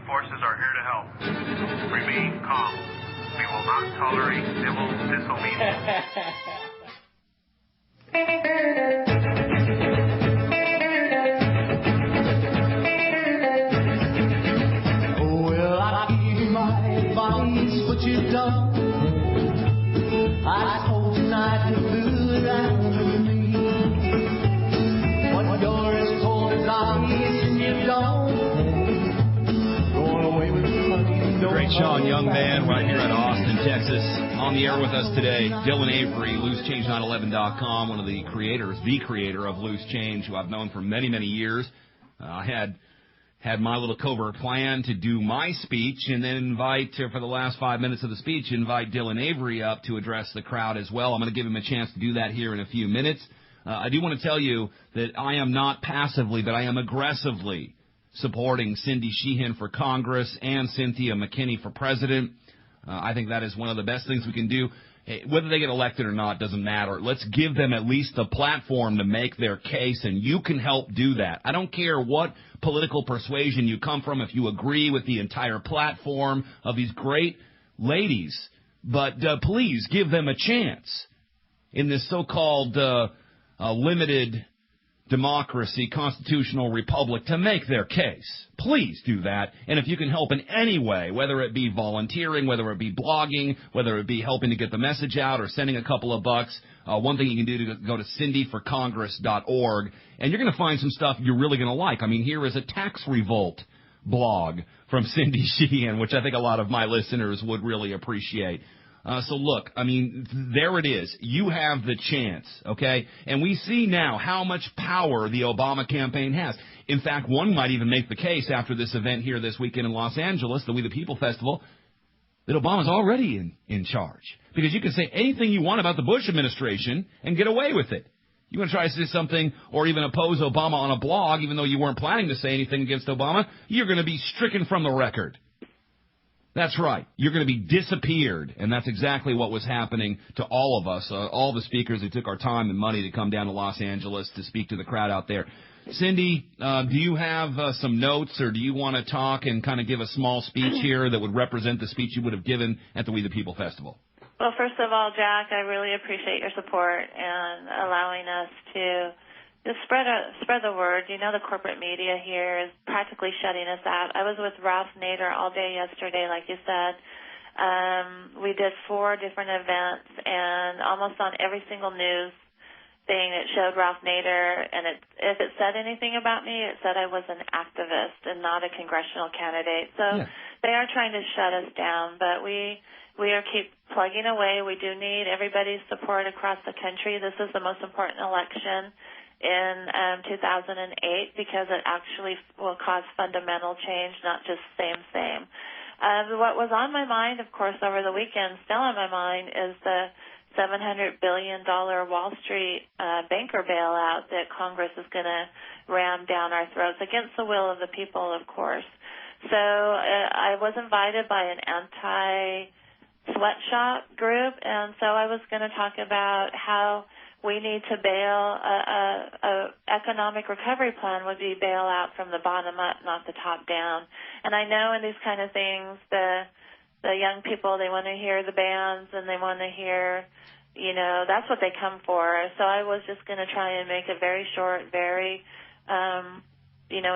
forces are here to help. Remain calm. We will not tolerate civil disobedience. Oh, well, I give you my advice, what you've done. I told you not to fool around with me. What you're as cold as ice and you don't. Going away with money. Great Sean Young Band right here at Austin, Texas. On the air with us today, Dylan Avery, loosechange911.com, one of the creators, the creator of Loose Change, who I've known for many, many years. I had my little covert plan to do my speech and then invite, for the last 5 minutes of the speech, invite Dylan Avery up to address the crowd as well. I'm going to give him a chance to do that here in a few minutes. I do want to tell you that I am not passively, but I am aggressively supporting Cindy Sheehan for Congress and Cynthia McKinney for president. I think that is one of the best things we can do. Whether they get elected or not doesn't matter. Let's give them at least the platform to make their case, and you can help do that. I don't care what political persuasion you come from, if you agree with the entire platform of these great ladies, but please give them a chance in this so-called limited democracy, constitutional republic, to make their case. Please do that. And if you can help in any way, whether it be volunteering, whether it be blogging, whether it be helping to get the message out or sending a couple of bucks, one thing you can do to go to cindyforcongress.org, and you're going to find some stuff you're really going to like. I mean, here is a tax revolt blog from Cindy Sheehan, which I think a lot of my listeners would really appreciate. So look, I mean, there it is. You have the chance, okay? And we see now how much power the Obama campaign has. In fact, one might even make the case after this event here this weekend in Los Angeles, the We the People Festival, that Obama's already in charge. Because you can say anything you want about the Bush administration and get away with it. You want to try to say something or even oppose Obama on a blog, even though you weren't planning to say anything against Obama, you're going to be stricken from the record. That's right. You're going to be disappeared, and that's exactly what was happening to all of us, all the speakers who took our time and money to come down to Los Angeles to speak to the crowd out there. Cindy, do you have some notes, or do you want to talk and kind of give a small speech here that would represent the speech you would have given at the We the People Festival? Well, first of all, Jack, I really appreciate your support and allowing us to just spread the word. You know, the corporate media here is practically shutting us out. I was with Ralph Nader all day yesterday, like you said. We did 4 different events, and almost on every single news thing it showed Ralph Nader, and if it said anything about me, it said I was an activist and not a congressional candidate. So They are trying to shut us down, but we are keep plugging away. We do need everybody's support across the country. This is the most important election in 2008 because it actually will cause fundamental change, not just same. What was on my mind, of course, over the weekend, still on my mind, is the $700 billion Wall Street banker bailout that Congress is going to ram down our throats against the will of the people, of course. So I was invited by an anti-sweatshop group, and so I was going to talk about how we need to bail. A economic recovery plan would be bailout from the bottom up, not the top down. And I know in these kind of things, the young people, they want to hear the bands and they want to hear, you know, that's what they come for. So I was just going to try and make it very short, very,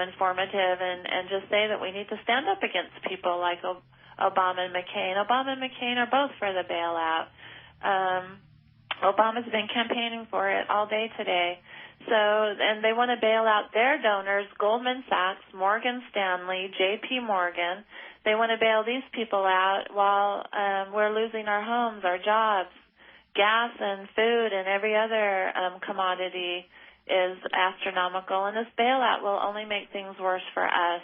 informative, and just say that we need to stand up against people like Obama and McCain. Obama and McCain are both for the bailout. Obama's been campaigning for it all day today. So, and they want to bail out their donors, Goldman Sachs, Morgan Stanley, J.P. Morgan. They want to bail these people out while we're losing our homes, our jobs. Gas and food and every other commodity is astronomical, and this bailout will only make things worse for us.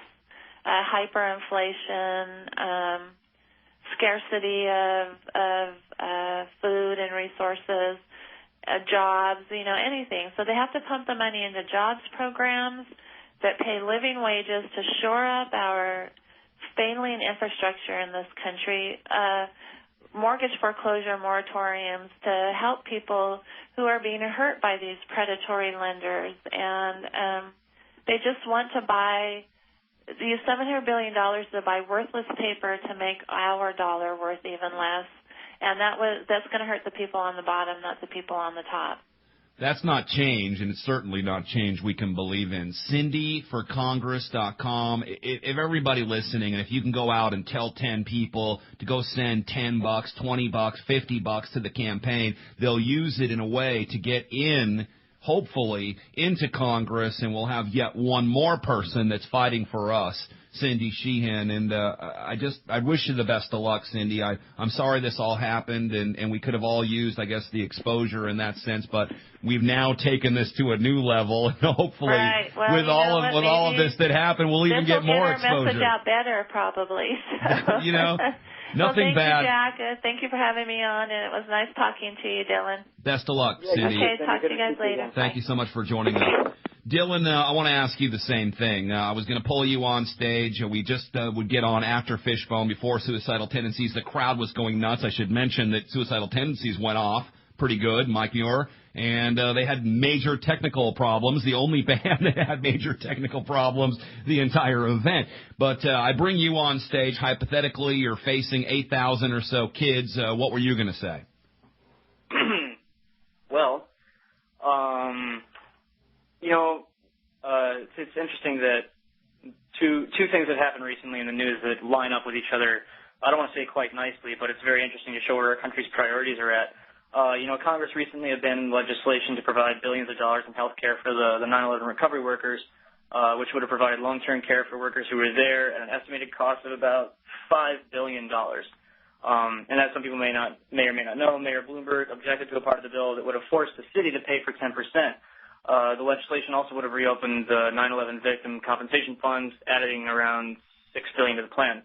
Hyperinflation, scarcity of food and resources, jobs, anything. So they have to pump the money into jobs programs that pay living wages to shore up our failing infrastructure in this country, mortgage foreclosure moratoriums to help people who are being hurt by these predatory lenders. And they just want to buy use $700 billion to buy worthless paper to make our dollar worth even less, and that's going to hurt the people on the bottom, not the people on the top. That's not change, and it's certainly not change we can believe in. CindyForCongress.com. If everybody listening, and if you can go out and tell 10 people to go send $10, $20, $50 to the campaign, they'll use it in a way to get in, hopefully, into Congress, and we'll have yet one more person that's fighting for us, Cindy Sheehan. And I wish you the best of luck, Cindy. I'm sorry this all happened, and we could have all used, I guess, the exposure in that sense, but we've now taken this to a new level, and hopefully right. Well, with all of this that happened, we'll even get more exposure. This will get our message out better, probably. So. You know, nothing bad. Thank you, Jack. Thank you for having me on, and it was nice talking to you, Dylan. Best of luck, Cindy. Okay, talk to you guys later. Thank you so much for joining us. Dylan, I want to ask you the same thing. I was going to pull you on stage. We just would get on after Fishbone, before Suicidal Tendencies. The crowd was going nuts. I should mention that Suicidal Tendencies went off pretty good, Mike Muir, and they had major technical problems, the only band that had major technical problems the entire event. But I bring you on stage. Hypothetically, you're facing 8,000 or so kids. What were you going to say? Well, it's interesting that two things that happened recently in the news that line up with each other. I don't want to say quite nicely, but it's very interesting to show where our country's priorities are at. Congress recently abandoned legislation to provide billions of dollars in health care for the 9/11 recovery workers, which would have provided long-term care for workers who were there at an estimated cost of about $5 billion. And as some people may or may not know, Mayor Bloomberg objected to a part of the bill that would have forced the city to pay for 10%. The legislation also would have reopened the 9/11 victim compensation funds, adding around $6 billion to the plan.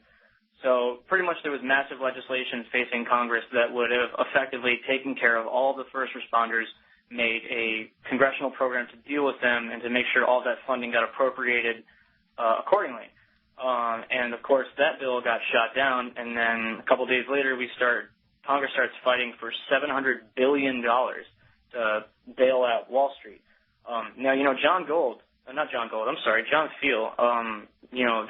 So pretty much there was massive legislation facing Congress that would have effectively taken care of all the first responders, made a congressional program to deal with them, and to make sure all that funding got appropriated accordingly. And, of course, that bill got shot down, and then a couple days later Congress starts fighting for $700 billion to bail out Wall Street. Now, John Field,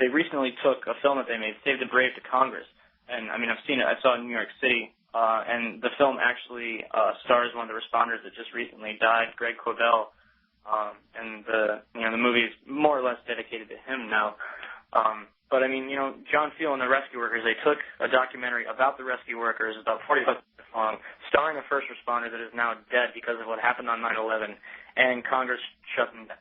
they recently took a film that they made, Save the Brave, to Congress. And, I've seen it. I saw it in New York City. And the film actually stars one of the responders that just recently died, Greg Cobell. And the movie is more or less dedicated to him now. But John Field and the rescue workers, they took a documentary about the rescue workers, about 45 minutes long, starring a first responder that is now dead because of what happened on 9/11, and Congress shut them down.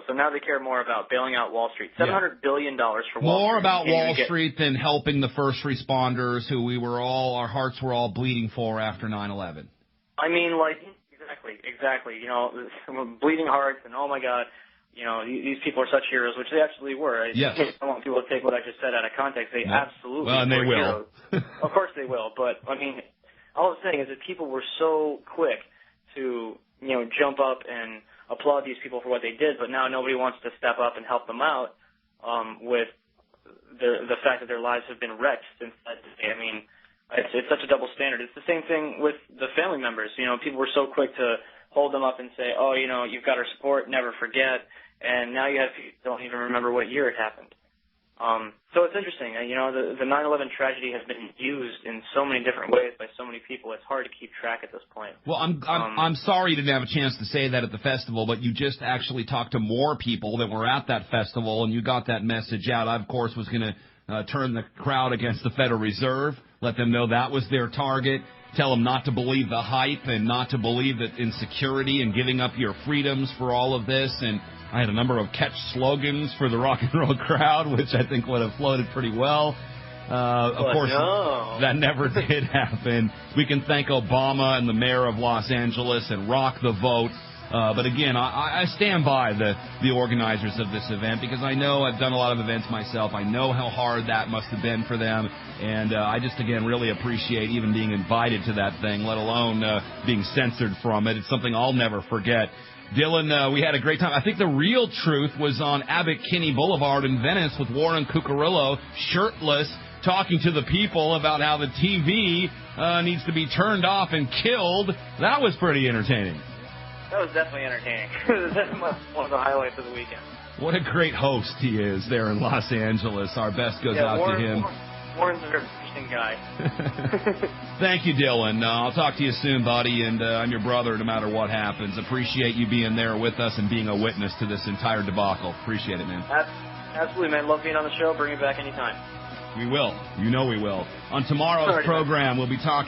So now they care more about bailing out Wall Street. $700 billion for Wall Street. More about Wall Street than helping the first responders who our hearts were all bleeding for after 9/11. Exactly. Bleeding hearts, and oh my God, these people are such heroes, which they actually were. Yes. I don't want people to take what I just said out of context. They absolutely and they were will. heroes. Of course they will. But, all I'm saying is that people were so quick to, jump up and applaud these people for what they did, but now nobody wants to step up and help them out with the fact that their lives have been wrecked since that day. It's such a double standard. It's the same thing with the family members. People were so quick to hold them up and say, oh, you've got our support, never forget. And now you have people who don't even remember what year it happened. So it's interesting. The 9/11 tragedy has been used in so many different ways by so many people. It's hard to keep track at this point. Well, I'm sorry you didn't have a chance to say that at the festival, but you just actually talked to more people that were at that festival, and you got that message out. I, of course, was going to turn the crowd against the Federal Reserve, let them know that was their target, tell them not to believe the hype and not to believe that insecurity and giving up your freedoms for all of this. And I had a number of catch slogans for the rock and roll crowd, which I think would have floated pretty well. Of course, that never did happen. We can thank Obama and the mayor of Los Angeles and rock the vote. But again, I stand by the organizers of this event, because I know I've done a lot of events myself. I know how hard that must have been for them. And I just, again, really appreciate even being invited to that thing, let alone being censored from it. It's something I'll never forget. Dylan, we had a great time. I think the real truth was on McKinney Boulevard in Venice with Warren Cucurullo, shirtless, talking to the people about how the TV needs to be turned off and killed. That was pretty entertaining. That was definitely entertaining. That was one of the highlights of the weekend. What a great host he is there in Los Angeles. Our best goes out to him. Warren's a very interesting guy. Thank you, Dylan. I'll talk to you soon, buddy, and I'm your brother no matter what happens. Appreciate you being there with us and being a witness to this entire debacle. Appreciate it, man. Absolutely, man. Love being on the show. Bring it back anytime. We will. You know we will. On tomorrow's program, we'll be talking